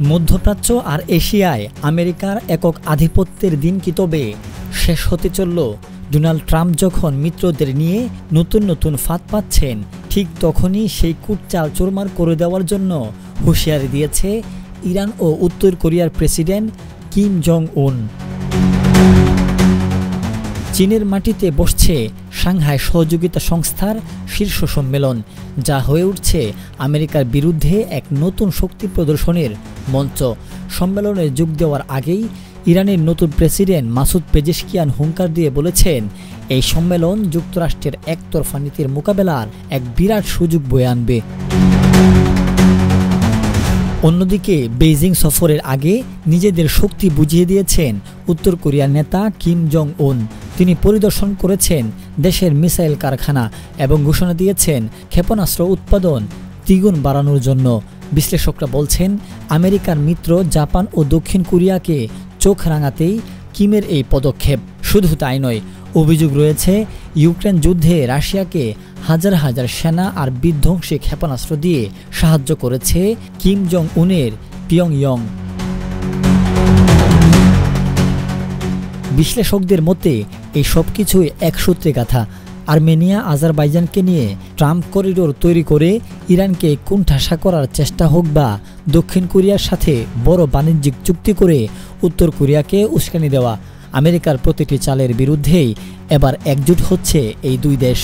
মধ্যপ্রাচ্য আর এশিয়ায় আমেরিকার একক আধিপত্যের দিন কি তবে শেষ হতে চলল? ডোনাল্ড ট্রাম্প যখন মিত্রদের নিয়ে নতুন নতুন ফাঁদ পাচ্ছেন, ঠিক তখনই সেই কূটচাল চুরমার করে দেওয়ার জন্য হুঁশিয়ারি দিয়েছে ইরান ও উত্তর কোরিয়ার প্রেসিডেন্ট কিম জং উন। চীনের মাটিতে বসছে সাংহাই সহযোগিতা সংস্থার শীর্ষ সম্মেলন, যা হয়ে উঠছে আমেরিকার বিরুদ্ধে এক নতুন শক্তি প্রদর্শনের মঞ্চ। সম্মেলনে যোগ দেওয়ার আগেই ইরানের নতুন প্রেসিডেন্ট মাসুদ পেজেশকিয়ান হুঙ্কার দিয়ে বলেছেন, এই সম্মেলন যুক্তরাষ্ট্রের একতরফা নীতির মোকাবেলার এক বিরাট সুযোগ বয়ে আনবে। অন্যদিকে বেইজিং সফরের আগে নিজেদের শক্তি বুঝিয়ে দিয়েছেন উত্তর কোরিয়ার নেতা কিম জং উন। তিনি পরিদর্শন করেছেন দেশের মিসাইল কারখানা এবং ঘোষণা দিয়েছেন ক্ষেপণাস্ত্র উৎপাদন দ্বিগুণ বাড়ানোর জন্য। বিশ্লেষকরা বলছেন, আমেরিকার মিত্র জাপান ও দক্ষিণ কোরিয়াকে চোখ রাঙাতেই কিমের এই পদক্ষেপ। শুধু তাই নয়, অভিযোগ রয়েছে ইউক্রেন যুদ্ধে রাশিয়াকে হাজার হাজার সেনা আর বিধ্বংসী ক্ষেপণাস্ত্র দিয়ে সাহায্য করেছে কিম জং উনের পিয়ংইয়ং। বিশ্লেষকদের মতে এই সব কিছুই এক সূত্রে গাথা। আর্মেনিয়া আজারবাইজানকে নিয়ে ট্রাম্প করিডোর তৈরি করে ইরানকে কোণঠাসা করার চেষ্টা হোক, বা দক্ষিণ কোরিয়ার সাথে বড় বাণিজ্যিক চুক্তি করে উত্তর কোরিয়াকে উস্কানি দেওয়া, আমেরিকার প্রতিটি চালের বিরুদ্ধেই এবার একজোট হচ্ছে এই দুই দেশ।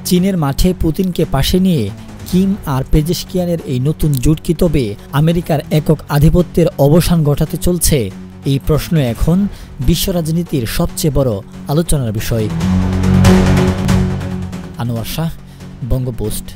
চীনের মাঠে পুতিনকে পাশে নিয়ে কিম আর পেজেশকিয়ানের এই নতুন জোট কি তবে আমেরিকার একক আধিপত্যের অবসান ঘটাতে চলছে? এই প্রশ্ন এখন বিশ্ব রাজনীতির সবচেয়ে বড় আলোচনার বিষয়। আনোয়ার শাহ, বঙ্গপোস্ট।